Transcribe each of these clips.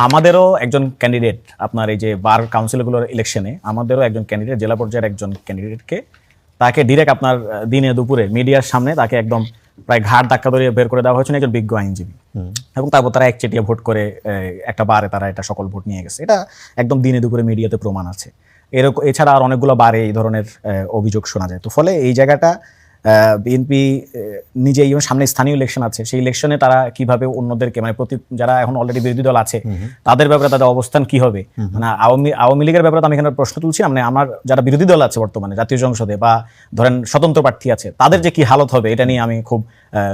আমাদেরও একজন ক্যান্ডিডেট আপনার এই যে বার কাউন্সিলগুলোর ইলেকশনে আমাদেরও একজন ক্যান্ডিডেট জেলা পর্যায়ের একজন ক্যান্ডিডেটকে তাকে ডিরেক্ট আপনার দিনে দুপুরে মিডিয়ার সামনে তাকে একদম প্রায় ঘাট ধাক্কা ধরে বের করে দেওয়া হয়েছিল একজন বিজ্ঞ আইনজীবী, এবং তারপর তারা একচেটিয়া ভোট করে একটা বারে তারা এটা সকল ভোট নিয়ে গেছে। এটা একদম দিনে দুপুরে মিডিয়াতে প্রমাণ আছে। এরকম এছাড়া আর অনেকগুলো বারে এই ধরনের অভিযোগ শোনা যায়। তো ফলে এই জায়গাটা বিএনপি নিজেই সামনে স্থানীয় ইলেকশন আছে, সেই ইলেকশনে তারা কিভাবে অন্যদেরকে মানে যারা এখন অলরেডি বিরোধী দল আছে তাদের ব্যাপারে তাদের অবস্থান কি হবে, মানে আওয়ামী লীগের ব্যাপারে আমি এখানে প্রশ্ন তুলছি। মানে আমার যারা বিরোধী দল আছে বর্তমানে জাতীয় সংসদে বা ধরেন স্বতন্ত্র প্রার্থী আছে তাদের যে কি হালত হবে এটা নিয়ে আমি খুব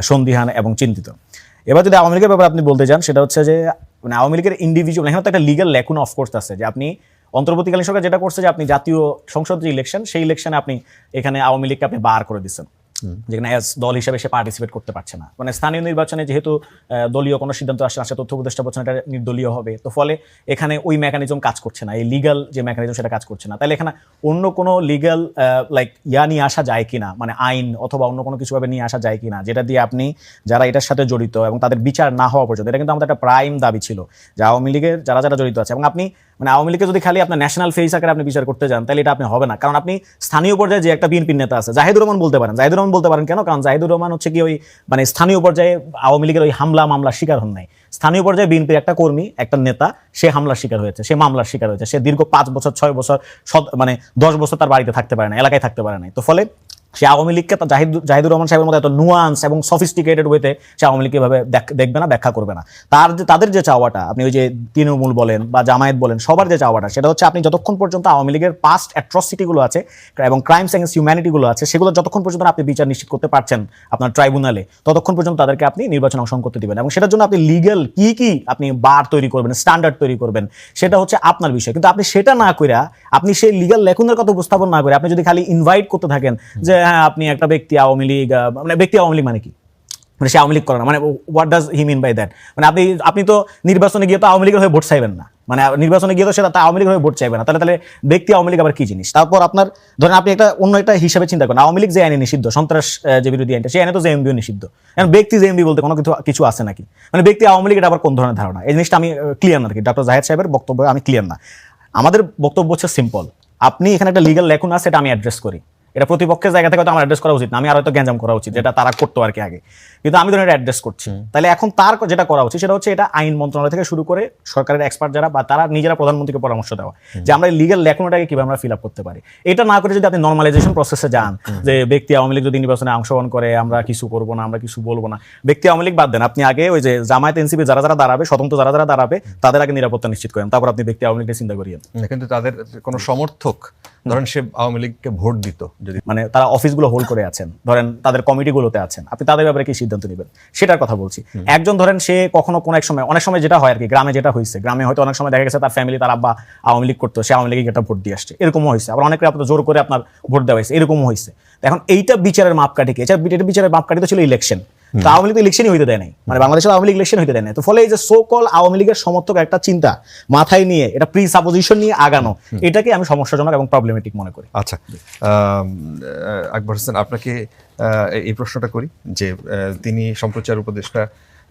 সন্দিহান এবং চিন্তিত। এবার যদি আওয়ামী লীগের ব্যাপারে আপনি বলতে চান, সেটা হচ্ছে যে মানে আওয়ামী লীগের ইন্ডিভিজুয়াল এখানে তো একটা লিগ্যাল ল্যাকুন অফকোর্স আছে যে আপনি অন্তর্বর্তীকালীন সরকার যেটা করছে যে আপনি জাতীয় সংসদ যে ইলেকশন সেই ইলেকশনে আপনি এখানে আওয়ামী লীগকে আপনি বার করে দিচ্ছেন, যেখানে দল হিসেবে সে পার্টিসিপেট করতে পারছে না। মানে স্থানীয় নির্বাচনে যেহেতু দলীয় কোনো সিদ্ধান্ত আসছে না, তথ্য উপদেষ্টা বলছেন এটা নির্দলীয় হবে, তো ফলে এখানে ওই মেকানিজম কাজ করছে না, এই লিগাল যে মেকানিজম সেটা কাজ করছে না। তাহলে এখানে অন্য কোনো লিগাল লাইক নিয়ে আসা যায় কিনা, মানে আইন অথবা অন্য কোনো কিছুভাবে নিয়ে আসা যায় কিনা, যেটা দিয়ে আপনি যারা এটার সাথে জড়িত এবং তাদের বিচার না হওয়া পর্যন্ত, এটা কিন্তু আমাদের একটা প্রাইম দাবি ছিল যে আওয়ামী লীগের যারা যারা জড়িত আছে, এবং আপনি মানে আওয়ামী লীগকে যদি খালি আপনার ন্যাশনাল ফেস আকারে আপনি বিচার করতে যান তাহলে এটা আপনি হবে না। কারণ আপনি স্থানীয় পর্যায়ে যে একটা বিএনপির নেতা আছে জাহিদুর রহমান বলতে পারেন, জাহিদুর রহমান বলতে পারেন কেন? কারণ জাহিদুর রহমান হচ্ছে কি ওই মানে স্থানীয় পর্যায়ে আওয়ামী লীগের ওই হামলা মামলার শিকার হন নাই। স্থানীয় পর্যায়ে বিএনপির একটা কর্মী একটা নেতা সে হামলার শিকার হয়েছে, সে মামলার শিকার হয়েছে, সে দীর্ঘ 5 বছর 6 বছর মানে 10 বছর তার বাড়িতে থাকতে পারে না, এলাকায় থাকতে পারে না। তো ফলে সে আওয়ামী লীগকে জাহিদুর রহমান সাহেবের মতো এত নুয়ান্স এবং সফিস্টিকেটেড ওয়েতে সে আওয়ামী লীগকে এভাবে দেখবে না, ব্যাখ্যা করবে না। তাদের যে চাওয়াটা আপনি ওই যে তৃণমূল বলেন বা জামায়াত বলেন সবার যে চাওয়াটা সেটা হচ্ছে আপনি যতক্ষণ পর্যন্ত আওয়ামী লীগের পাস্ট অ্যাট্রসিটিগুলো আছে এবং ক্রাইমস এগেন্স্ট হিউম্যানিটিগুলো আছে সেগুলো যতক্ষণ পর্যন্ত আপনি বিচার নিশ্চিত করতে পারছেন আপনার ট্রাইব্যুনালে, ততক্ষণ পর্যন্ত তাদেরকে আপনি নির্বাচনে অংশগ্রহণ করতে দিবেন। এবং সেটার জন্য আপনি লিগ্যাল কি আপনি বার তৈরি করবেন, স্ট্যান্ডার্ড তৈরি করবেন, সেটা হচ্ছে আপনার বিষয়। কিন্তু আপনি সেটা না করে আপনি সেই লিগ্যাল লেকুনের কথা উপস্থাপন না করে আপনি যদি খালি ইনভাইট করতে থাকেন যে হ্যাঁ আপনি একটা ব্যক্তি আওয়ামী লীগ, মানে ব্যক্তি আওয়ামী লীগ মানে কি, মানে সে আওয়ামী লীগ করে না, মানে what does he mean by that? মানে আপনি তো নির্বাচনে গিয়ে তো আওয়ামী লীগের হয়ে ভোট চাইবেন না, মানে নির্বাচনে গিয়ে তো সেটা আওয়ামী লীগের হয়ে ভোট চাইবে না, তাহলে ব্যক্তি আওয়ামী লীগ আবার কি জিনিস? তারপর আপনার ধরেন আপনি একটা অন্য একটা হিসাবে চিন্তা করেন, আওয়ামী লীগ যে আইনে নিষিদ্ধ সন্ত্রাস যে বিরোধী আইনটা, সেই আইনে তো জেএমবিও নিষিদ্ধ। এখন ব্যক্তি জেএমবি বলতে কোনো কিছু আছে নাকি? মানে ব্যক্তি আওয়ামী লীগ এটা আবার কোন ধরনের ধারণা? এই জিনিসটা আমি ক্লিয়ার না থাকি, ডক্টর জাহেদ সাহেবের বক্তব্য আমি ক্লিয়ার না। আমাদের বক্তব্য হচ্ছে সিম্পল, আপনি এখানে একটা লিগ্যাল লেকুন আছে, এটা আমি অ্যাড্রেস করি, এটা প্রতিপক্ষের জায়গা থেকে তো আমার অ্যাড্রেস করা উচিত না, আমি আর হয়তো গ্যাঞ্জাম করা উচিত যেটা তারা করতো আর কি আগে, কিন্তু আমি ধরুন এটা অ্যাড্রেস করছি। তাহলে এখন তার যেটা করা উচিত সেটা হচ্ছে এটা আইন মন্ত্রণালয় থেকে শুরু করে সরকারের এক্সপার্ট যারা বা তারা নিজেরা প্রধানমন্ত্রীকে পরামর্শ দেওয়া যে আমরা লিগ্যাল লেকুনটাকে কিভাবে আমরা ফিল আপ করতে পারি। এটা না করে যদি আপনি নর্মালাইজেশন প্রসেসে যান যে ব্যক্তি আওয়ামী লীগ যদি নির্বাচনে অংশগ্রহণ করে আমরা কিছু করবো না, আমরা কিছু বলবো না, ব্যক্তি আওয়ামী লীগ বাদ দেন, আপনি আগে ওই যে জামায়াত এনসিপি যারা যারা দাঁড়াবে, স্বতন্ত্র যারা যারা দাঁড়াবে তাদের আগে নিরাপত্তা নিশ্চিত করেন, তারপর আপনি ব্যক্তি আওয়ামী লীগকে চিন্তা করিয়েন। কিন্তু তাদের কোনো সমর্থক ধরেন সে আওয়ামী লীগকে ভোট দিত, যদি মানে তারা অফিসগুলো হোল্ড করে আছেন, ধরেন তাদের কমিটিগুলোতে আছেন, আপনি তাদের ব্যাপারে কি সিদ্ধান্ত নেবেন সেটার কথা বলছি। একজন ধরেন সে কখনো কোনো এক সময়, অনেক সময় যেটা হয় আর কি, গ্রামে যেটা হয়েছে, গ্রামে হয়তো অনেক সময় দেখা গেছে তার ফ্যামিলি তার আব্বা আওয়ামী লীগ করতো, সে আওয়ামী লীগে একটা ভোট দিয়ে আসছে, এরকমও হয়েছে। আবার অনেকে আপনার জোর করে আপনার ভোট দেওয়া হয়েছে, এরকমও হয়েছে। এখন এইটা বিচারের মাপকাঠি কি? এটা বিচারের মাপকাঠি তো ছিল ইলেকশন, তো আওয়ামী লীগ তো ইলেকশনই হইতে দেয় নাই, মানে বাংলাদেশের আওয়ামী লীগ ইলেকশন হইতে দেয় নাই। তো ফলে এই যে সো কল আওয়ামী লীগের সমর্থক একটা চিন্তা মাথায় নিয়ে এটা প্রি সাপোজিশন নিয়ে আগানো, এটাকে আমি সমস্যাজনক এবং প্রবলেমেটিক মনে করি। আচ্ছা, আকবর হোসেন আপনাকে এই প্রশ্নটা করি যে তিনি সম্প্রচার উপদেষ্টা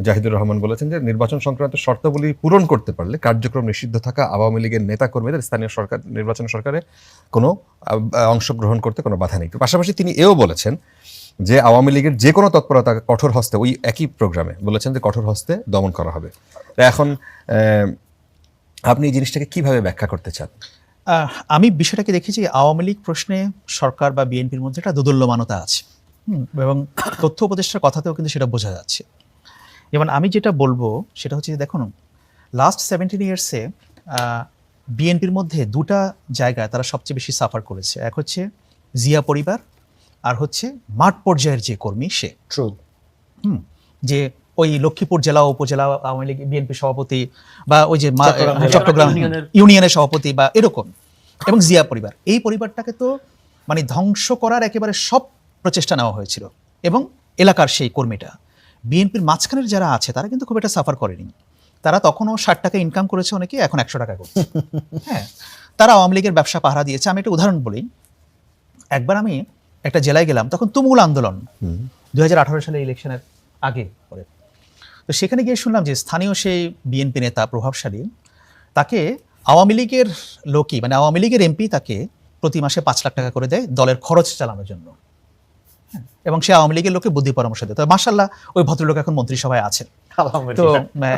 জাহিদুর রহমান বলেছেন যে নির্বাচন সংক্রান্ত শর্তাবলী পূরণ করতে পারলে কার্যক্রম নিষিদ্ধ থাকা আওয়ামী লীগের নেতা কর্মীদের স্থানীয় সরকার নির্বাচন সরকারে কোনো অংশগ্রহণ করতে কোনো বাধা নেই। পাশাপাশি তিনি এও বলেছেন যে আওয়ামী লীগের যে কোনো তৎপরতা কঠোর হস্তে, ওই একই প্রোগ্রামে বলেছেন যে কঠোর হস্তে দমন করা হবে। এখন আপনি এই জিনিসটাকে কিভাবে ব্যাখ্যা করতে চান? আমি বিষয়টাকে দেখেছি আওয়ামী লীগ প্রশ্নে সরকার বা বিএনপির মধ্যে একটা দোদুল্যমানতা আছে, এবং তথ্য উপদেষ্টার কথাতেও কিন্তু সেটা বোঝা যাচ্ছে। যেমন আমি যেটা বলবো সেটা হচ্ছে যে দেখুন, লাস্ট 17 ইয়ার্সে বিএনপির মধ্যে দুটা জায়গায় তারা সবচেয়ে বেশি সাফার করেছে। এক হচ্ছে জিয়া পরিবার, আর হচ্ছে মাঠ পর্যায়ের যে কর্মী সে ট্রু, যে ওই লক্ষ্মীপুর জেলা উপজেলা আওয়ামী লীগ বিএনপি সভাপতি বা ওই যে চট্টগ্রাম ইউনিয়নের সভাপতি বা এরকম, এবং জিয়া পরিবার, এই পরিবারটাকে তো মানে ধ্বংস করার একেবারে সব প্রচেষ্টা নেওয়া হয়েছিল, এবং এলাকার সেই কর্মীটা। বিএনপির মাঝখানের যারা আছে তারা কিন্তু খুব একটা সাফার করেনি, তারা তখনও 60 টাকা ইনকাম করেছে অনেকে, এখন 100 টাকা করছে। হ্যাঁ, তারা আওয়ামী লীগের ব্যবসা পাহারা দিয়েছে। আমি একটা উদাহরণ বলি, একবার আমি একটা জেলায় গেলাম, তখন তুমুল আন্দোলন 2018 সালের ইলেকশনের আগে পরে। তো সেখানে গিয়ে শুনলাম যে স্থানীয় সেই বিএনপি নেতা প্রভাবশালী তাকে আওয়ামী লীগের লোকই মানে আওয়ামী লীগের এমপি তাকে প্রতি মাসে 5 লাখ টাকা করে দেয় দলের খরচ চালানোর জন্য। এবং সে আওয়ামী লীগের লোকে বুদ্ধি পরামর্শ দেয়। তো মাশাআল্লাহ ওই ভদ্রলোক এখন মন্ত্রিসভায় আছেন। তো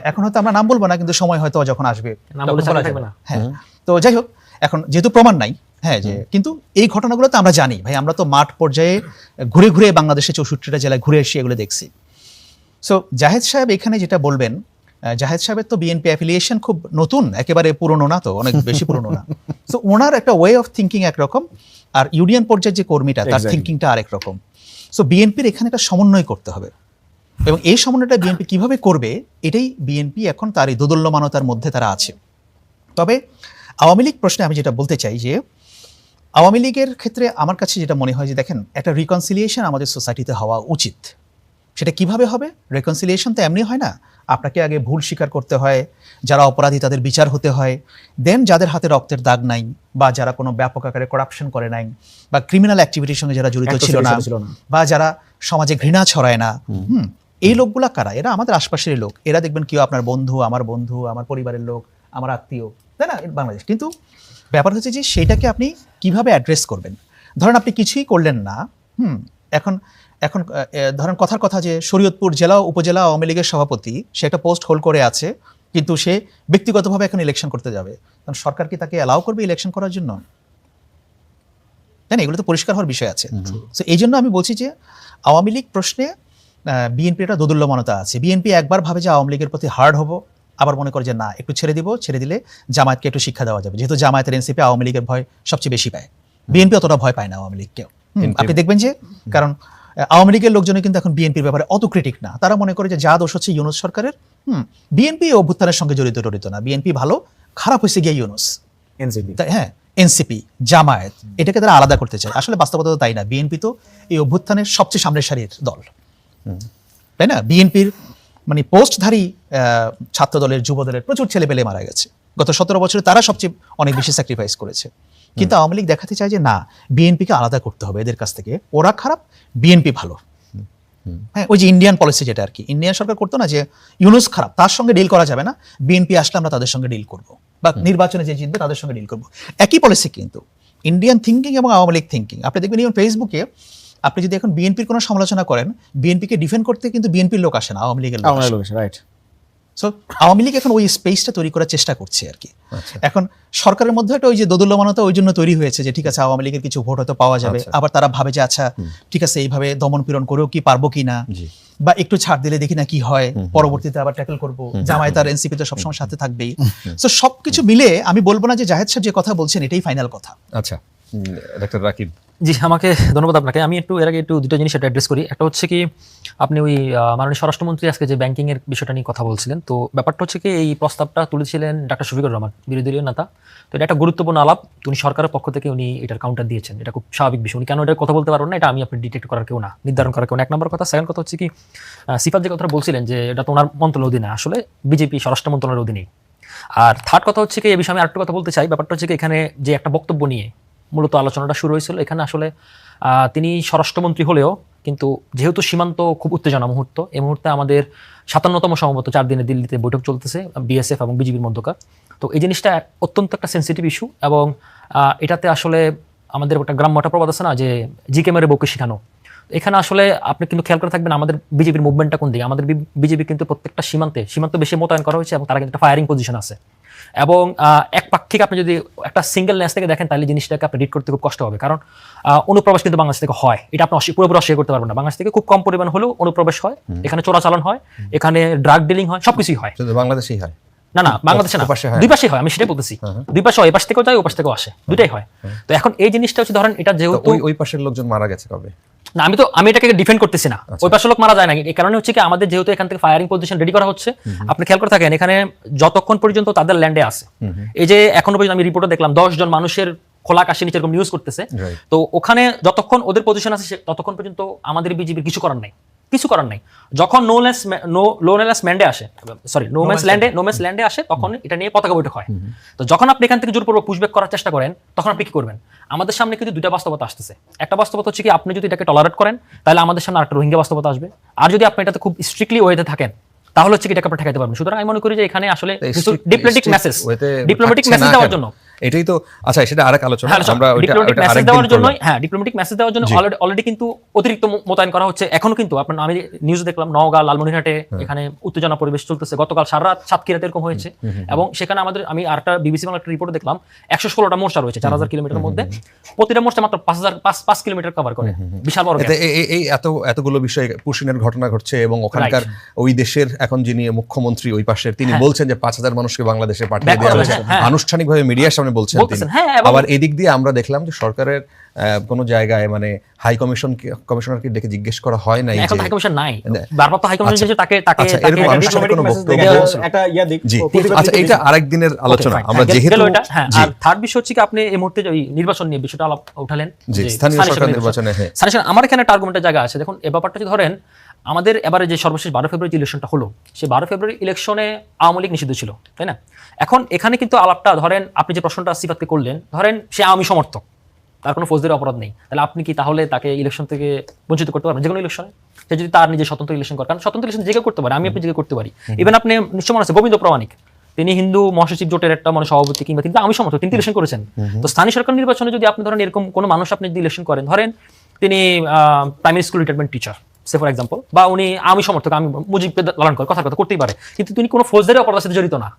এখন হয়তো আমরা নাম বলবো না, কিন্তু সময় হয়তো যখন আসবে হ্যাঁ। তো যাই হোক, এখন যেহেতু প্রমাণ নাই, হ্যাঁ, যে কিন্তু এই ঘটনাগুলো তো আমরা জানি ভাই, আমরা তো মাঠ পর্যায়ে ঘুরে ঘুরে বাংলাদেশে 64টা জেলায় ঘুরে এসে এগুলো দেখছি। সো জাহেদ সাহেব এখানে যেটা বলবেন, জাহেদ সাহেবের তো বিএনপি অ্যাফিলিয়েশন খুব নতুন, একেবারে পুরনো না, তো অনেক বেশি পুরনো না। সো ওনার একটা ওয়ে অফ থিঙ্কিং একরকম, আর ইউনিয়ন পর্যায়ের যে কর্মীটা তার থিঙ্কিংটা আরেক রকম। সো বিএনপির এখানে একটা সমন্বয় করতে হবে, এবং এই সমন্বয়টা বিএনপি কিভাবে করবে এটাই বিএনপি এখন তার এই দোদুল্যমানতার মধ্যে তারা আছে। তবে আওয়ামী লীগ প্রশ্নে আমি যেটা বলতে চাই যে আওয়ামী লীগের ক্ষেত্রে আমার কাছে যেটা মনে হয় যে দেখেন, একটা রিকনসিলিয়েশন আমাদের সোসাইটিতে হওয়া উচিত। সেটা কিভাবে হবে? রেকনসিলিয়েশন তো এমনি হয় না, আপনাকে আগে ভুল স্বীকার করতে হয়, যারা অপরাধী তাদের বিচার হতে হয়, দেন যাদের হাতে রক্তের দাগ নাই বা যারা কোনো ব্যাপক আকারে করাপশন করে নাই বা ক্রিমিনাল অ্যাক্টিভিটির সঙ্গে যারা জড়িত ছিল না বা যারা সমাজে ঘৃণা ছড়ায় না, এই লোকগুলা কারা? এরা আমাদের আশপাশের লোক। এরা দেখবেন কেউ আপনার বন্ধু, আমার পরিবারের লোক, আমার আত্মীয়, তাই না, বাংলাদেশ। কিন্তু ব্যাপার হচ্ছে যে সেটাকে আপনি কিভাবে অ্যাড্রেস করবেন। ধরেন আপনি কিছুই করলেন না, এখন ধরেন কথার কথা যে শরীয়তপুর জেলা উপজেলা আওয়ামী লীগের সভাপতি, সে একটা পোস্ট হোল্ড করে আছে, কিন্তু সে ব্যক্তিগতভাবে এখন ইলেকশন করতে যাবে, কারণ সরকার কি তাকে অ্যালাউ করবে ইলেকশন করার জন্য? তাই না, এগুলো তো পরিষ্কার হওয়ার বিষয় আছে। তো এই জন্য আমি বলছি যে আওয়ামী লীগ প্রশ্নে বিএনপির একটা দোদুল্যমানতা আছে। বিএনপি একবার ভাবে যে আওয়ামী লীগের প্রতি হার্ড হবো, আবার মনে করে যে না, একটু ছেড়ে দিলে জামায়াতকে একটু শিক্ষা দেওয়া যাবে, যেহেতু জামায়াতের এনসিপি আওয়ামী লীগের ভয় সবচেয়ে বেশি পায়, বিএনপি অতটা ভয় পায় না আওয়ামী লীগকেও। আপনি দেখবেন যে, কারণ আওয়ামী লীগের লোকজনই কিন্তু এখন বিএনপির ব্যাপারে অত ক্রিটিক না, তারা মনে করে যে যা দোষ হচ্ছে ইউনূস সরকারের, বিএনপি অভ্যুত্থানের সঙ্গে জড়িত না, বিএনপি ভালো, খারাপ হয়েছে গিয়ে ইউনূস, এনসিপি, হ্যাঁ, এনসিপি, জামায়াত, এটাকে তারা আলাদা করতে চায়। আসলে বাস্তবতা তো তাই না, বিএনপি তো এই অভ্যুত্থানের সবচেয়ে সামনের সারির দল, তাই না? বিএনপির মানে পোস্টধারী ছাত্র দলের, যুব দলের প্রচুর ছেলে পেলে মারা গেছে গত 17 বছরে, তারা সবচেয়ে অনেক বেশি স্যাক্রিফাইস করেছে। কিন্তু আওয়ামী লীগ দেখাতে চায় যে না, বিএনপিকে আলাদা করতে হবে এদের কাছ থেকে, ওরা খারাপ, বিএনপি ভালো। হ্যাঁ, ওই যে ইন্ডিয়ান পলিসি যেটা আর কি ইন্ডিয়ান সরকার করতো না, যে ইউনূস খারাপ, তার সঙ্গে ডিল করা যাবে না, বিএনপি আসলে আমরা তাদের সঙ্গে ডিল করব, বা নির্বাচনে যে জিতবে তাদের সঙ্গে ডিল করব। একই পলিসি কিন্তু ইন্ডিয়ান থিঙ্কিং এবং আওয়ামী লীগ থিঙ্কিং। আপনি দেখবেন ইভেন ফেসবুকে আপনি যদি এখন বিএনপির কোনো সমালোচনা করেন, বিএনপিকে ডিফেন্ড করতে কিন্তু বিএনপির লোক আসে না, আওয়ামী লীগের লোক আসে। রাইট। সো আওয়ামী লীগ এখন ওই স্পেসটা তৈরি করার চেষ্টা করছে আর কি। এখন সরকারের মধ্যে একটা ওই যে দোদুল্যমানতা ওই জন্য তৈরি হয়েছে যে ঠিক আছে, আওয়ামী লীগের কিছু ভোট হয়তো পাওয়া যাবে, আবার তারা ভাবে যে আচ্ছা ঠিক আছে, এইভাবে দমন পীড়ন করেও কি পারবো কিনা, বা একটু ছাড় দিলে দেখি না কি হয়, পরবর্তীতে আবার ট্যাকল করবো, জামায়াত আর এনসিপি তো সবসময় সাথে থাকবেই। সো সবকিছু মিলে আমি বলবো না যে জাহেদ সাহেব যে কথা বলছেন এটাই ফাইনাল কথা। আচ্ছা, ডাক্তার রাকিব। জি, আমাকে ধন্যবাদ আপনাকে। আমি এর আগে দুটো জিনিস অ্যাড্রেস করি। একটা হচ্ছে কি, আপনি ওই মাননীয় স্বরাষ্ট্রমন্ত্রী আজকে যে ব্যাংকিং এর বিষয়টা নিয়ে কথা বলছিলেন, তো ব্যাপারটা হচ্ছে কি, এই প্রস্তাবটা তুলেছিলেন ডাক্তার শফিকুর রহমান, বিরোধী দলীয় নেতা। তো এটা একটা গুরুত্বপূর্ণ আলাপ, উনি সরকারের পক্ষ থেকে উনি এটার কাউন্টার দিয়েছেন, এটা খুব স্বাভাবিক বিষয়। উনি কেন এটা কথা বলতে পারবেন না, এটা আমি আপনি ডিটেক্ট করার কেউ না, নির্ধারণ করার কেউ না, এক নম্বর কথা। সেকেন্ড কথা হচ্ছে কি, সিফাত যে কথাটা বলছিলেন যে এটা তো ওনার মন্ত্রণালয়ের অধীনে, আসলে বিজেপি স্বরাষ্ট্র মন্ত্রণালয়ের অধীনেই। আর থার্ড কথা হচ্ছে কি, এই বিষয়ে আমি আরেকটা কথা বলতে চাই। ব্যাপারটা হচ্ছে কি, এখানে যে একটা বক্তব্য নিয়ে মূলত আলোচনাটা শুরু হয়েছিল, এখানে আসলে তিনি স্বরাষ্ট্রমন্ত্রী হলেও কিন্তু যেহেতু সীমান্ত খুব উত্তেজনা মুহূর্ত, এই মুহূর্তে আমাদের 57তম সম্ভবত 4 দিনে দিল্লিতে বৈঠক চলতেছে বিএসএফ এবং বিজিবির মধ্যকার। তো এই জিনিসটা অত্যন্ত একটা সেন্সিটিভ ইস্যু, এবং এটাতে আসলে আমাদের একটা গ্রাম্যটা প্রবাদ আছে না যে জিকে মেরে বউকে শিখানো। এখানে আসলে আপনি কিন্তু খেয়াল করে থাকবেন আমাদের বিজেপির মুভমেন্টটা কোন দিকে। আমাদের বিজেপি কিন্তু প্রত্যেকটা সীমান্ত বেশি মোতায়েন করা হয়েছে, এবং তারা কিন্তু একটা ফায়ারিং পজিশন আছে। এবং একপাক্ষিক আপনি যদি একটা সিঙ্গেল ন্যাস থেকে দেখেন, তাহলে জিনিসটাকে আপনি রিড করতে খুব কষ্ট হবে, কারণ অনুপ্রবেশ কিন্তু বাংলাদেশ থেকে হয়, এটা আপনি পুরোপুরি অস্বীকার করতে পারবেন না। বাংলাদেশ থেকে খুব কম পরিমাণ হলেও অনুপ্রবেশ হয়, এখানে চোরাচালান হয়, এখানে ড্রাগ ডিলিং হয়, সবকিছুই হয়। বাংলাদেশেই হয় না, বাংলাদেশে না, দুই পাশে হয়, আমি সেটাই বলতেছি। দুই পাশে হয়, এই পাশ থেকেও যায়, ওই পাশ থেকেও আসে, দুটাই হয়। তো এখন এই জিনিসটা হচ্ছে, ধরেন এটা যেহেতু ওই পাশের লোকজন মারা গেছে কবে? না, আমি এটাকে ডিফেন্ড করতেছি না, ওই পাশের লোক মারা যায় না। এই কারণে হচ্ছে কি, আমাদের যেহেতু এখান থেকে ফায়ারিং পজিশন রেডি করা হচ্ছে, আপনি খেয়াল করে থাকেন এখানে যতক্ষণ পর্যন্ত তাদের ল্যান্ডে আছে, এই যে এখনো পর্যন্ত আমি রিপোর্টে দেখলাম 10 জন মানুষের খোলা কাশি নিচে এরকম নিউজ করতেছে। তো ওখানে যতক্ষণ ওদের পজিশন আছে ততক্ষণ পর্যন্ত আমাদের বিজিবির কিছু করার নাই। যখন নো ম্যান্স ল্যান্ডে আসে, তখন এটা নিয়ে পতাকা বৈঠক হয়। তো যখন আপনি এখান থেকে জোরপূর্বক পুশব্যাক করার চেষ্টা করেন, তখন আপনি কি করবেন? আমাদের সামনে কিন্তু দুইটা বাস্তবতা আসতেছে। একটা বাস্তবতা হচ্ছে কি, আপনি যদি এটাকে টলারেট করেন, তাহলে আমাদের সামনে আরেকটা রোহিঙ্গা বাস্তবতা আসবে। আর যদি আপনি এটাতে খুব স্ট্রিক্টলি ওয়েতে থাকেন, তাহলে হচ্ছে কি এটাকে আপনারা ঠেকাতে পারবেন। সুতরাং আমি মনে করি যে এখানে আসলে ডিপ্লোম্যাটিক strict মেসেজ way তে ডিপ্লোম্যাটিক থাকছে মেসেজ না দেওয়ার কেন? জন্য এটাই তো, আচ্ছা সেটা আরেক আলোচনা, আমরা ওইটা ডিপ্লোম্যাটিক মেসেজ আরেকদিন দেওয়ার জন্য, করলাম। হ্যাঁ ডিপ্লোম্যাটিক মেসেজ দেওয়ার জন্য অলরেডি কিন্তু অতিরিক্ত মোতায়েন করা হচ্ছে। এখনো কিন্তু আপনার, আমি নিউজ দেখলাম নওগাঁ লালমনিরহাটে এখানে উত্তেজনা পরিবেশ চলতেছে, গতকাল সারা রাত সাতক্ষীরাতে এরকম হয়েছে। এবং সেখানে আমাদের, আমি আরেকটা বিবিসি বাংলা একটা রিপোর্ট দেখলাম, 116টা মোর্চা রয়েছে 4000 কিলোমিটারের মধ্যে, প্রতিটা মোর্চা মাত্র 5 কিলোমিটার কভার করে, বিশাল বড় এতে এই এতগুলো বিষয় পুশিনের ঘটনা ঘটছে এবং ওখানকার ওই দেশের এখন যিনি মুখ্যমন্ত্রী ওই পাশের, তিনি বলছেন যে 5000 মানুষকে বাংলাদেশে পাঠিয়ে দেওয়া হয়েছে, আনুষ্ঠানিকভাবে মিডিয়ার সামনে বলছেন তিনি। আবার এদিক দিয়ে আমরা দেখলাম যে সরকারের কোনো জায়গায় মানে হাই কমিশনারকে ডেকে জিজ্ঞেস করা হয় নাই, এখন হাই কমিশন নাই, বারবার তো হাই কমিশন যে তাকে এরকম আনুষ্ঠানিক কোনো বক্তব্য একটা ইয়া দিক জি, আচ্ছা এটা আরেক দিনের আলোচনা। আমরা যেহেতু আর থার্ড বিষয় হচ্ছে কি, আপনি এই মুহূর্তে ওই নির্বাচন নিয়ে বিষয়টা আলাপ উঠালেন, জি স্থানীয় সরকার নির্বাচনে, হ্যাঁ আমার এখানে একটা আর্গুমেন্টের জায়গা আছে। দেখুন এই ব্যাপারটা যদি ধরেন, আমাদের এবারে যে সর্বশেষ 12 ফেব্রুয়ারি ইলেকশনটা হলো, সেই 12 ফেব্রুয়ারি ইলেকশনে আওয়ামী লীগ নিষিদ্ধ ছিল, তাই না? এখন এখানে কিন্তু আলাপটা ধরেন, আপনি যে প্রশ্নটা সিফাতকে করলেন, ধরেন সে আওয়ামী সমর্থক, তার কোনো ফৌজদারি অপরাধ নেই, তাহলে আপনি কি তাহলে তাকে ইলেকশন থেকে বঞ্চিত করতে পারবেন? যে কোনো ইলেকশনে সে যদি তার নিজে স্বতন্ত্র ইলেকশন করে, কারণ স্বতন্ত্র ইলেকশন যে কেউ করতে পারে, আমি আপনি যে কেউ করতে পারি। ইভেন আপনি নিশ্চয় মনে আছে গোবিন্দ প্রামাণিক, তিনি হিন্দু মহাসচিব জোটের একটা মানে সভাপতি, কিংবা কিন্তু আমি সমর্থক, তিনি ইলেকশন করেছেন। তো স্থানীয় সরকার নির্বাচনে যদি আপনি ধরেন এরকম কোনো মানুষ আপনি যদি ইলেকশন করেন, ধরেন তিনি primary school retirement teacher say for example, বা উনি আমি সমর্থক, আমি মুজিবকে লালন করে কথা করতেই পারে, কিন্তু তিনি কোনো ফৌজদারি অপরাধের সাথে জড়িত না,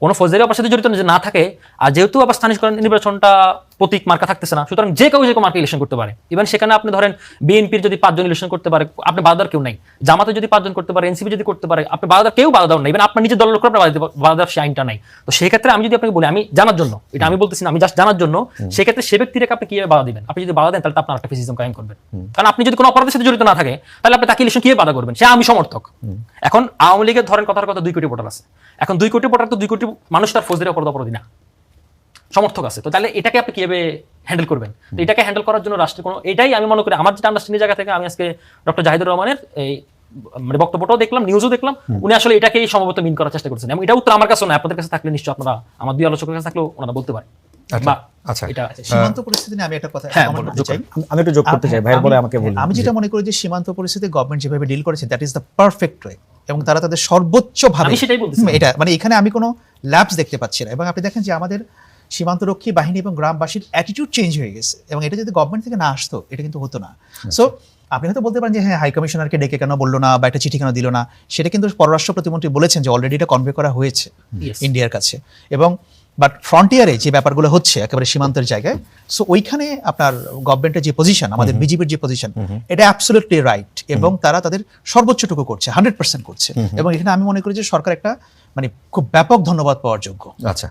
কোনো ফৌজদারি অপরাধের সাথে জড়িত না থাকে। আর যেহেতু আবার স্থানীয় সরকার নির্বাচনটা প্রতীক মার্কা থাকতেছে না, সুতরাং যে কেউ মার্কা ইলেকশন করতে পারে। ইভেন সেখানে আপনি ধরেন বিএনপির যদি 5 জন ইলেকশন করতে পারে, আপনি বাধাদার কেউ নাই। জামাতে যদি 5 জন করতে পারে, এনসিপি যদি করতে পারে, আপনি বাধাদার কেউ বাধা দেওয়া নাই। ইভেন আপনার নিজের দলের লোক আপনার বাধাদার সেই আইনটা নাই। তো সেই ক্ষেত্রে আমি যদি আপনাকে বলি, আমি জানার জন্য, এটা আমি বলতেছি না, আমি জাস্ট জানার জন্য, সেক্ষেত্রে সে ব্যক্তিটাকে আপনি কিভাবে বাধা দিবেন? আপনি যদি বাধা দেন তাহলে আপনার একটা ফেসিজম কায়েম করবেন, কারণ আপনি যদি কোনো অপরাধের সাথে জড়িত না থাকে, তাহলে আপনি তাকে ইলেকশন কিভাবে বাধা করবেন? সে আমি সমর্থক। এখন আওয়ামী লীগের ধরেন কথার কথা 2 কোটি ভোটার আছে, এখন 2 কোটি ভোটার তো 2 কোটি মানুষ তার ফৌজদারি অপরাধী না, সমর্থক আছে। তো তাহলে এটাকে আপনি কিভাবে হ্যান্ডেল করবেন? তো এটাকে হ্যান্ডেল করার জন্য রাষ্ট্রের কোনো, এটাই আমি মনে করি আমার যেটা আন্ডারস্ট্যান্ডিং জায়গা থেকে, আমি আজকে ডক্টর জাহিদুর রহমানের এই মানে বক্তব্যটাও দেখলাম, নিউজও দেখলাম, উনি আসলে এটাকেই সম্ভবত মিন করার চেষ্টা করছেন। এবং এটা উত্তর আমার কাছে নয়, আপনাদের কাছে থাকলে নিশ্চয়ই আপনারা, আমার 2 আলোচকের কাছে থাকলেও ওনারা বলতে পারেন। আচ্ছা এটা সীমান্ত পরিস্থিতি নিয়ে আমি একটা কথা comment করতে চাই। আমি একটু যোগ করতে চাই, ভাইয়ের বলে আমাকে বলুন। আমি যেটা মনে করি যে সীমান্ত পরিস্থিতি গভর্নমেন্ট যেভাবে ডিল করেছে, that is the perfect way, এবং তারা তাদের সর্বোচ্চ ভাবে, আমি সেটাই বলছি, এটা মানে এখানে আমি কোনো ল্যাপস দেখতে পাচ্ছি না। এবং আপনি দেখেন যে আমাদের সীমান্তরক্ষী বাহিনী এবং গ্রামবাসীর অ্যাটিটিউড চেঞ্জ হয়ে গেছে, এবং এটা যদি গভর্নমেন্ট থেকে না আসতো এটা কিন্তু হতো না। সো আপনি হয়তো বলতে পারেন যে হ্যাঁ, হাই কমিশনারকে ডেকে কেন বললো না, বা একটা চিঠি কেন দিল না, সেটা কিন্তু পররাষ্ট্র প্রতিমন্ত্রী বলেছেন যে অলরেডি এটা কনভে করা হয়েছে ইন্ডিয়ার কাছে। এবং বাট ফ্রন্টিয়ারে যে ব্যাপারগুলো হচ্ছে একেবারে সীমান্তের জায়গায়, সো ওইখানে আপনার গভর্নমেন্টের যে পজিশন, আমাদের বিজেপির যে পজিশন, এটা অ্যাবসলিউটলি রাইট, এবং তারা তাদের সর্বোচ্চটুকু করছে, 100% করছে। এবং এখানে আমি মনে করি যে সরকার একটা মানে খুব ব্যাপক ধন্যবাদ পাওয়ার যোগ্য। আচ্ছা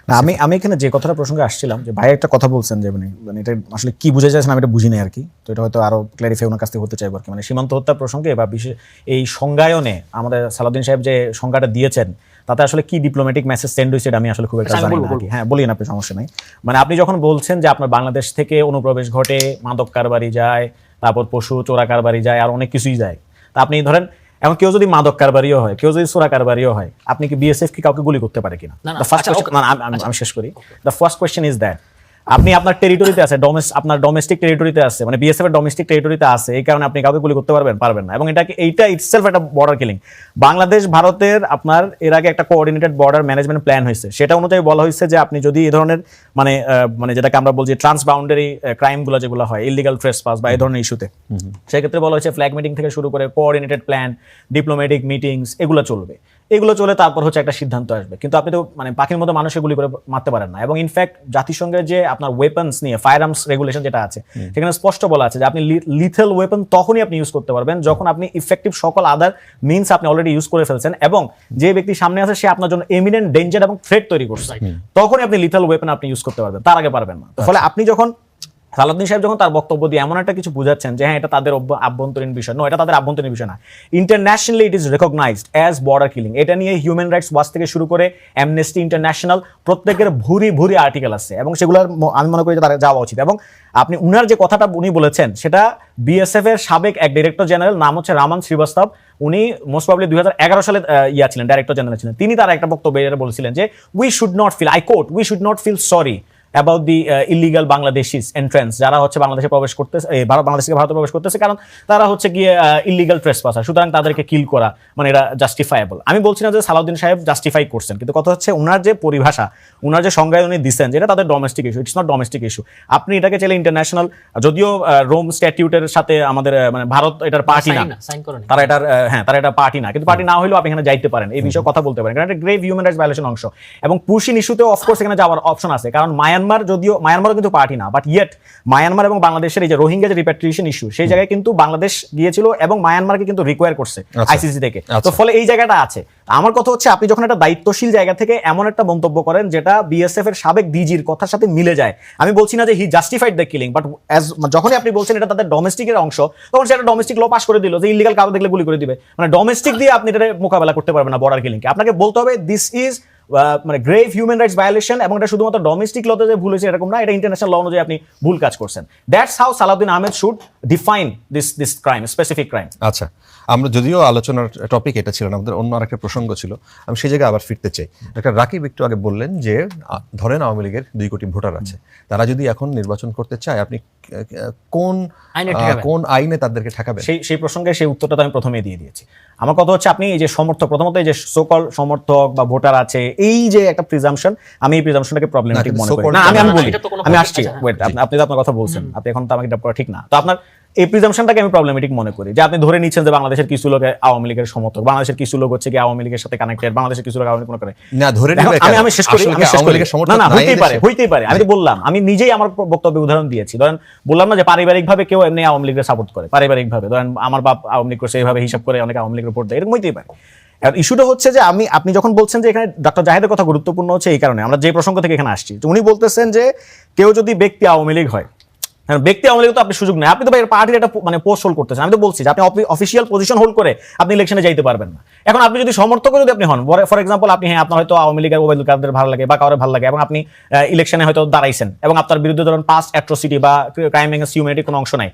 না, আমি এখানে যে কথাটা প্রসঙ্গে আসছিলাম, যে ভাই একটা কথা বলছেন যে মানে এটা আসলে কি বুঝে যাচ্ছেন আমি এটা বুঝি নাই আর কি। তো এটা হয়তো আরো ক্ল্যারিফাই ওনার কাছ থেকে হতে চাইবো আর কি। মানে সীমান্ত হত্যার প্রসঙ্গে বা বিশেষ এই সংজ্ঞায়নে আমাদের সালাউদ্দিন সাহেব যে সংজ্ঞাটা দিয়েছেন, তাতে আসলে কি ডিপ্লোম্যাটিক মেসেজ সেন্ড হয়েছে এটা আমি আসলে খুব একটা জানি না আর কি। হ্যাঁ বলিন, আপনি, সমস্যা নাই। মানে আপনি যখন বলছেন যে আপনার বাংলাদেশ থেকে অনুপ্রবেশ ঘটে, মাদক কারবারি যায়, তারপর পশু চোরা কারবারি যায়, আর অনেক কিছুই যায়, তা আপনি ধরেন এখন কেউ যদি মাদক কারবারিও হয়, কেউ যদি চোরা কারবারিও হয়, আপনি কি বিএসএফ কি কাউকে গুলি করতে পারে কিনা? আমি শেষ করি। The first question is that আপনি আপনার টেরিটরিতে আছে, আপনার ডোমেস্টিক টেরিটরিতে আছে, মানে বিএসএফ এর ডোমেস্টিক টেরিটরিতে আছে, এই কারণে আপনি কাউকে গুলি করতে পারবেন না। এবং এইটা ইটসেলফ একটা বর্ডার কিলিং। বাংলাদেশ ভারতের আপনার এর আগে একটা কোঅর্ডিনেটেড বর্ডার ম্যানেজমেন্ট প্ল্যান হয়েছে, সেটা অনুযায়ী বলা হয়েছে যে আপনি যদি এই ধরনের মানে যেটাকে আমরা বলছি ট্রান্সবাউন্ডারি ক্রাইমগুলো যেগুলো হয়, ইলিগাল ট্রেসপাস বা এই ধরনের ইস্যুতে, সেক্ষেত্রে বলা হয়েছে ফ্ল্যাগ মিটিং থেকে শুরু করে কোঅর্ডিনেটেড প্ল্যান, ডিপ্লোম্যাটিক মিটিংস, এগুলো চলবে। এগুলো চলে তারপর হচ্ছে একটা সিদ্ধান্ত আসবে। কিন্তু আপনি তো মানে পাখির মতো মানুষকে গুলি করে মারতে পারেন না। এবং ইনফ্যাক্ট জাতিসংঘের যে আপনার ওয়েপন্স নিয়ে ফায়ার আর্মস রেগুলেশন যেটা আছে, সেখানে স্পষ্ট বলা আছে যে আপনি লিথেল ওয়েপন তখনই আপনি ইউজ করতে পারবেন যখন আপনি ইফেক্টিভ সকল আদার মিনস আপনি অলরেডি ইউজ করে ফেলছেন, এবং যে ব্যক্তি সামনে আছে সে আপনার জন্য এমিনেন্ট ডেঞ্জার এবং থ্রেট তৈরি করছে, তখনই আপনি লিথেল ওয়েপন আপনি ইউজ করতে পারবেন, তার আগে পারবেন না। ফলে আপনি যখন সালাউদ্দিন সাহেব যখন তার বক্তব্য দিয়ে এমন একটা কিছু বুঝাচ্ছেন যে হ্যাঁ এটা তাদের আভ্যন্তরীণ বিষয়, নো, এটা তাদের আভ্যন্তরীণ বিষয় না, internationally it is recognised as border killing. এটা নিয়ে হিউম্যান রাইটস ওয়াচ থেকে শুরু করে অ্যামনেস্টি ইন্টারন্যাশনাল প্রত্যেকের ভুরি আর্টিকেল আছে, এবং সেগুলোর আমি মনে করি যে তারা যাওয়া উচিত। এবং আপনি উনার যে কথাটা উনি বলেছেন, সেটা বিএসএফ এর সাবেক এক ডিরেক্টর জেনারেল, নাম হচ্ছে রামান শ্রীবাস্তব, উনি মোস্ট প্রবাবলি 2011 সালে ছিলেন, ডাইরেক্টর জেনারেল ছিলেন। তিনি তার একটা বক্তব্যে বলেছিলেন যে we should not feel, I quote, we should not feel sorry about the illegal Bangladeshis entrance, যারা হচ্ছে বাংলাদেশে প্রবেশ করতেছে, বাংলাদেশ থেকে ভারতে প্রবেশ করতেছে, কারণ তারা হচ্ছে গিয়ে ইলিগাল ট্রেসপাসার, সুতরাং তাদেরকে কিল করা মানে এটা জাস্টিফায়েবল। আমি বলছি না যে সালাউদ্দিন সাহেব জাস্টিফাই করছেন, কিন্তু কথা হচ্ছে ওনার যে পরিভাষা, ওনার যে সংজ্ঞা উনি দিচ্ছেন, যেটা তাদের domestic issue, it's not domestic issue. আপনি এটাকে চাইলে ইন্টারন্যাশনাল, যদিও রোম স্ট্যাটিউটের সাথে আমাদের মানে ভারত এটার পার্টি না, সাইন করেন তারা এটার তারা এটা পার্টি না, কিন্তু পার্টি না হলেও আপনি এখানে যাইতে পারেন, এই বিষয়ে কথা বলতে পারেন, কারণ এটা গ্রেভ হিউম্যান রাইটস ভায়োলেশন অংশ। এবং পুশিন ইস্যুতেও অফকোর্স এখানে যাওয়ার অপশন আছে, কারণ মায়ানমার, যদিও মায়ানমারও কিন্তু পার্টি না, বাট ইয়েট মায়ানমার এবং বাংলাদেশের এই যে রোহিঙ্গা যে রিপ্যাট্রিয়েশন ইস্যু, সেই জায়গায় কিন্তু বাংলাদেশ গিয়েছিল এবং মায়ানমারকে কিন্তু রিকোয়ার করছে আইসিসি থেকে, তো ফলে এই জায়গাটা আছে। আমার কথা হচ্ছে আপনি যখন একটা দায়িত্বশীল জায়গা থেকে এমন একটা মন্তব্য করেন যেটা বিএসএফ এর সাবেক ডিজির কথার সাথে মিলে যায়, আমি বলছি না যে হি জাস্টিফাইড দ্য কিলিং, বাট যখনই আপনি বলছেন এটা তাদের ডোমেস্টিকের অংশ, তখন সে একটা ডোমেস্টিক ল পাস করে দিল যে ইলিগাল কাউকে দেখলে গুলি করে দিবে, মানে ডোমেস্টিক দিয়ে আপনি এটা মোকাবেলা করতে পারবেন না বর্ডার কিলিংকে। আপনাকে বলতে হবে দিস ইজ মানে গ্রেভ হিউম্যান রাইটস ভায়োলেশন, এবং এটা শুধুমাত্র ডোমেস্টিক লতে যে ভুল হয়েছে এরকম না, এটা ইন্টারন্যাশনাল ল অনুযায়ী আপনি ভুল কাজ করছেন। That's how Salauddin Ahmed should define this crime, specific crime. আচ্ছা, আমরা যদিও আলোচনার টপিক এটা ছিল না, আমাদের অন্য আরেকটা প্রসঙ্গ ছিল, আমি সেই জায়গায় আবার ফিরতে চাই। একটা রাকিব একটু আগে বললেন যে ধরেন আওয়ামী লীগের 2 কোটি ভোটার আছে, তারা যদি এখন নির্বাচন করতে চায়, আপনি কোন আইনে তাদেরকে ঠেকাবেন? সেই প্রসঙ্গে সেই উত্তরটা তো আমি প্রথমেই দিয়ে দিয়েছি। আমার কথা হচ্ছে আপনি এই যে সমর্থক, প্রথমত এই যে সোকল সমর্থক বা ভোটার আছে, এই যে একটা প্রিজাম্পশন, আমি এই প্রিজাম্পশনটাকে প্রবলেমেটিক মনে করি না। আমি বলি, আমি আসছি, ওয়েট, আপনি তো আপনার কথা বলছেন, আপনি এখন তো আমাকে এটা করা ঠিক না। তো আপনার এই প্রিজাম্পশনটাকে আমি প্রবলেমেটিক মনে করি, যে আপনি ধরে নিচ্ছেন যে বাংলাদেশের কিছু লোক আওয়ামী লীগের সমর্থক, বাংলাদেশের কিছু লোক হচ্ছে কি আওয়ামী লীগের সাথে কানেক্টেড, বাংলাদেশের কিছু লোক আওয়ামী লীগ করে না, ধরে আমি শেষ করি, না হইতেই পারে, আমি বললাম, আমি নিজেই আমার বক্তব্যে উদাহরণ দিয়েছি। ধরেন বললাম না যে পারিবারিকভাবে কেউ এমনি আওয়ামী লীগের সাপোর্ট করে, পারিবারিকভাবে ধরেন আমার বাপ আওয়ামী লীগ করছে, এইভাবে হিসাব করে অনেকে আওয়ামী লীগের ভোট দেয়, এরকম হইতেই পারে। ইস্যুটা হচ্ছে যে আপনি যখন বলছেন যে এখানে ডক্টর জাহিদের কথা গুরুত্বপূর্ণ হচ্ছে এই কারণে, আমরা যে প্রসঙ্গ থেকে এখানে আসছি, উনি বলতেছেন যে কেউ যদি ব্যক্তি আওয়ামী লীগ হয়, ব্যক্তি আওয়ামী লীগ তো আপনি সুযোগ নেই, আপনি তো পার্টির একটা মানে পোস্ট হোল্ড করতেছেন। আমি তো বলছি যে আপনি অফিসিয়াল পজিশন হোল্ড করে আপনি ইলেকশনে যাইতে পারবেন না। এখন আপনি যদি সমর্থক যদি আপনি হন, ফর এক্সাম্পল আপনি আপনার হয়তো আওয়ামী লীগের ওবায়দুল কাদের ভালো লাগে বা কারোর ভালো লাগে, এবং আপনি ইলেকশনে হয়তো দাঁড়াইছেন এবং আপনার বিরুদ্ধে ধরুন পাস্ট অ্যাট্রোসিটি বা ক্রাইম এগেইনস্ট হিউম্যানিটি কোনো অংশ নাই,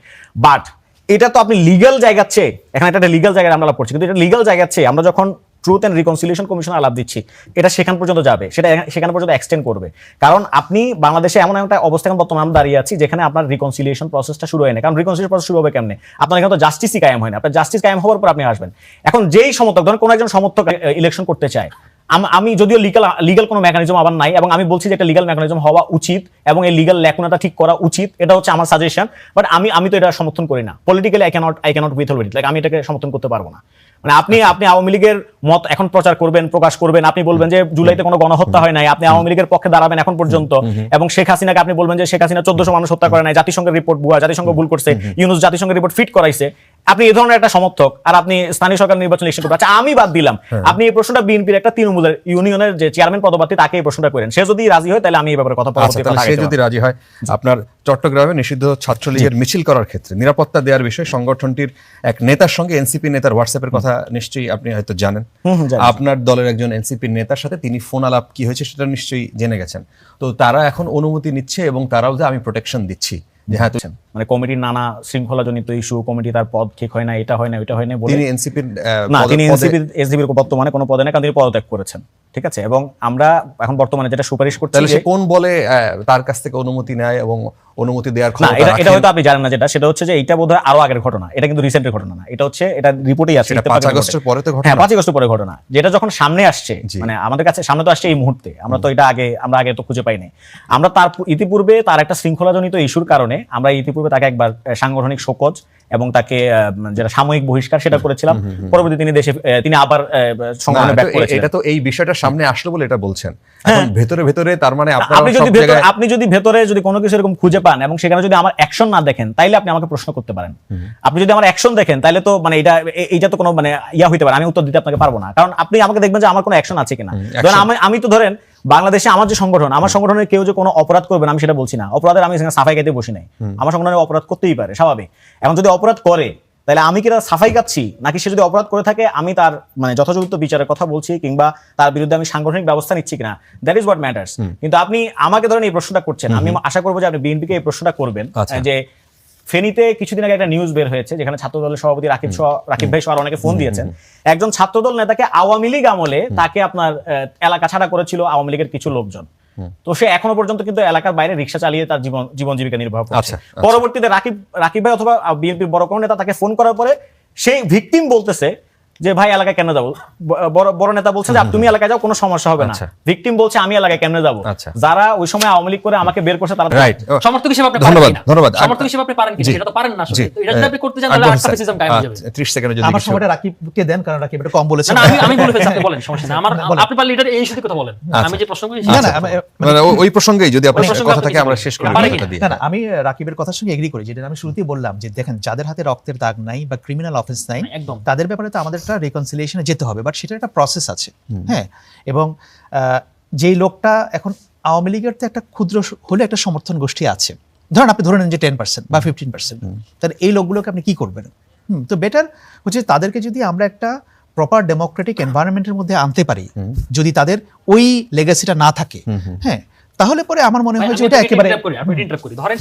বাট এটা তো আপনি লিগ্যাল জায়গাচ্ছে, এখানে একটা লিগ্যাল জায়গায় আমরা আলাপ করছি, কিন্তু এটা লিগ্যাল জায়গাচ্ছে আমরা যখন ট্রুথ অ্যান্ড রিকনসিলিয়েশন কমিশন আলাপ দিচ্ছি, এটা সেখান পর্যন্ত যাবে, সেটা সেখানে পর্যন্ত এক্সটেন্ড করবে। কারণ আপনি বাংলাদেশে এমন একটা অবস্থা বর্তমানে আমরা দাঁড়িয়ে আছি যেখানে আপনার রিকনসিলিয়েশন প্রসেসটা শুরু হয় না। কারণ রিকনসিলিয়েশন প্রসেস শুরু হবে কেমনে? আপনার এখানে তো জাস্টিসই কায়েম হয় না। আপনার জাস্টিস কায়েম হওয়ার পর আপনি আসবেন। এখন যেই সমর্থক, ধরেন কোনো একজন সমর্থক ইলেকশন করতে চায়, আমি যদিও লিগাল কোনো মেকানিজম আবার নাই, এবং আমি বলছি যে একটা লিগাল মেকানিজম হওয়া উচিত এবং এই লিগাল ল্যাকুনাটা ঠিক করা উচিত, এটা হচ্ছে আমার সাজেশন, বাট আমি তো এটা সমর্থন করি না। Politically I cannot withhold it, like আমি এটাকে সমর্থন করতে পারবো না। মানে আপনি আওয়ামী লীগের মত এখন প্রচার করবেন, প্রকাশ করবেন, আপনি বলবেন যে জুলাইতে কোনো গণহত্যা হয় নাই, আপনি আওয়ামী লীগের পক্ষে দাঁড়াবেন এখন পর্যন্ত, এবং শেখ হাসিনাকে আপনি বলবেন যে শেখ হাসিনা 1400 মানুষ হত্যা করে নাই, জাতিসংঘের রিপোর্ট ভুয়া, জাতিসংঘ ভুল করছে, ইউনুস জাতিসংঘের রিপোর্ট ফিট করাইছে, আপনি এই ধরনের একটা সমর্থক, আর আপনি স্থানীয় সরকার নির্বাচন ইলেকশন করবেন। আচ্ছা, আমি বাদ দিলাম, আপনি এই প্রশ্নটা বিএনপির একটা তৃণমূলের ইউনিয়নের যে চেয়ারম্যান পদপ্রার্থী তাকে এই প্রশ্নটা করেন, সে যদি রাজি হয় তাহলে আমি এই ব্যাপারে কথা বলতে। সে যদি রাজি হয়, আপনার চট্টগ্রামে নিষিদ্ধ ছাত্রলীগের মিছিল করার ক্ষেত্রে নিরাপত্তা দেওয়ার বিষয়ে সংগঠনটির এক নেতার সঙ্গে এনসিপি নেতার হোয়াটসঅ্যাপের কথা নিশ্চয়ই আপনি হয়তো জানেন। আপনার দলের একজন এনসিপি নেতার সাথে তিনি ফোন আলাপ কি হয়েছে সেটা নিশ্চয়ই জেনে গেছেন। তো তারা এখন অনুমতি নিচ্ছে এবং তারাও যে আমি প্রোটেকশন দিচ্ছি, মানে কমিটির নানা শৃঙ্খলাজনিত ইস্যু, কমিটি তার পদ ঠিক হয় না, এটা হয় না, ওইটা হয় না বলে তিনি এনসিপির এসডিবির বর্তমানে কোনো পদে না, কারণ তিনি পদত্যাগ করেছেন। ঠিক আছে, এবং আমরা এখন বর্তমানে যেটা সুপারিশ করছি, তাহলে সে কোন বলে তার কাছ থেকে অনুমতি নেয় এবং অনুমতি দেওয়ার ক্ষমতা রাখে? এটা হয়তো আপনি জানেন না, সেটা হচ্ছে যে এইটা বোধহয় আরো আগের ঘটনা, এটা কিন্তু রিসেন্টের ঘটনা না, এটা হচ্ছে এটা রিপোর্টেই আছে, 5 আগস্টের পরে তো ঘটনা। হ্যাঁ, 5 আগস্টের পরে ঘটনা, যেটা যখন সামনে আসছে, মানে আমাদের কাছে সামনে তো আসছে এই মুহূর্তে, আমরা তো এটা আগে তো খুঁজে পাইনি। আমরা তার ইতিপূর্বে তার একটা শৃঙ্খলাজনিত ইস্যুর কারণে আমরা ইতিপূর্বে তাকে একবার সাংগঠনিক শোকজ এবং তাকে যেটা সাময়িক বহিষ্কার সেটা করেছিলাম। পরবর্তী তিনি আবার সংগঠনে ব্যাক করেছিলেন। এটা তো এই বিষয়টা সামনে আসলো বলে এটা বলছেন। এখন ভেতরে তার মানে আপনি যদি ভেতরে যদি কোনো কিছু এরকম খুঁজে পান এবং সেখানে যদি আমার অ্যাকশন না দেখেন, তাইলে আপনি আমাকে প্রশ্ন করতে পারেন। আপনি যদি আমার অ্যাকশন দেখেন, তাহলে তো মানে এইটা তো কোনো মানে হইতে পারে, আমি উত্তর দিতে আপনাকে পারবো না, কারণ আপনি আমাকে দেখবেন যে আমার কোনো অ্যাকশন আছে কিনা। ধরেন আমি তো ধরেন বাংলাদেশে আমার যে সংগঠন, আমার সংগঠনের কেউ যে কোনো অপরাধ করবেন আমি সেটা বলছি না, অপরাধের আমি সাফাই গাইতে বসি নাই, আমার সংগঠনে অপরাধ করতেই পারে, স্বাভাবিক। এখন যদি অপরাধ করে, তাহলে আমি কি তার সাফাই গাচ্ছি, নাকি সে যদি অপরাধ করে থাকে আমি তার মানে যথাযথ বিচারের কথা বলছি, কিংবা তার বিরুদ্ধে আমি সাংগঠনিক ব্যবস্থা নিচ্ছি কিনা, দ্যাট ইজ হোয়াট ম্যাটার্স। কিন্তু আপনি আমাকে ধরেন এই প্রশ্নটা করছেন, আমি আশা করবো যে আপনি বিএনপিকে এই প্রশ্নটা করবেন যে ফেনীতে কিছুদিন আগে একটা নিউজ বের হয়েছে, যেখানে ছাত্রদলের সভাপতি রাকিব ভাই সহ অনেকে ফোন দিয়েছেন, একজন ছাত্রদল নেতাকে আওয়ামী লীগ আমলে তাকে আপনার এলাকা ছাড়া করেছিল আওয়ামী লীগের কিছু লোকজন। তো সে এখনো পর্যন্ত কিন্তু এলাকার বাইরে রিক্সা চালিয়ে তার জীবন জীবিকা নির্বাহ করছে। আচ্ছা, আচ্ছা। পরবর্তীতে রাকিব ভাই অথবা বিএনপির বড় কোনো নেতা তাকে ফোন করার পরে সেই ভিকটিম বলতেছে যে ভাই এলাকায় কেন যাবো, বড় নেতা বলছে যে তুমি এলাকায় যাও, কোনো সমস্যা হবে না। আচ্ছা। ভিকটিম বলছে আমি এলাকায় কেন যাবো। আচ্ছা। যারা ওই সময় আওয়ামী লীগ করে আমাকে বের করছে তারা রাইট, সমর্থক হিসেবে আপনি ধন্যবাদ, পারেন কিনা? ধন্যবাদ। সমর্থক হিসেবে আপনি পারেন কিনা? জি। সেটা তো পারেন না আসলে। জি। তো এটা যদি আপনি করতে চান তাহলে আকবর আটটা হোসেন, ফেসিজম কায়েম হয়ে যাবে। 30 সেকেন্ডে যদি আমার কিছু- সময়টা রাকিবকে দেন, কারণ রাকিব এটা কম বলেছে। না, আমি বলে ফেলছি, আপনি বলেন, সমস্যা নেই। আমার বলেন। আপনি পারলে এটা এই ইস্যুতে কথা বলেন। আমি যে প্রশ্ন করি না, না, মানে ওই প্রসঙ্গেই যদি আপনার ওই প্রসঙ্গে কথা আপনি থাকে কিছু আমরা বলেন। শেষ করে পারে কথাটা কিনা? দিয়ে। না, না, আমি রাকিবের কথার সঙ্গে এগ্রি করি, যেটা আমি শুরুতেই বললাম যে দেখেন যাদের হাতে রক্তের দাগ নাই বা ক্রিমিনাল অফেন্স নাই একদম। তাদের ব্যাপারে তো আমাদের একটা রিকনসিলিয়েশনে যেতে হবে, বাট সেটার একটা প্রসেস আছে। হ্যাঁ, এবং যেই লোকটা এখন আওয়ামী লীগের তো একটা ক্ষুদ্র হলে একটা সমর্থন গোষ্ঠী আছে, ধরেন আপনি ধরে নেন যে 10% বা 15%, তাহলে এই লোকগুলোকে আপনি কি করবেন? তো বেটার হচ্ছে তাদেরকে যদি আমরা একটা প্রপার ডেমোক্রেটিক এনভায়রনমেন্টের মধ্যে আনতে পারি, যদি তাদের ওই লেগাসিটা না থাকে, হ্যাঁ, তাহলে পরে আমার মনে হয় যে এটা একেবারে আপনি ইন্টারাপ্ট করি। ধরেন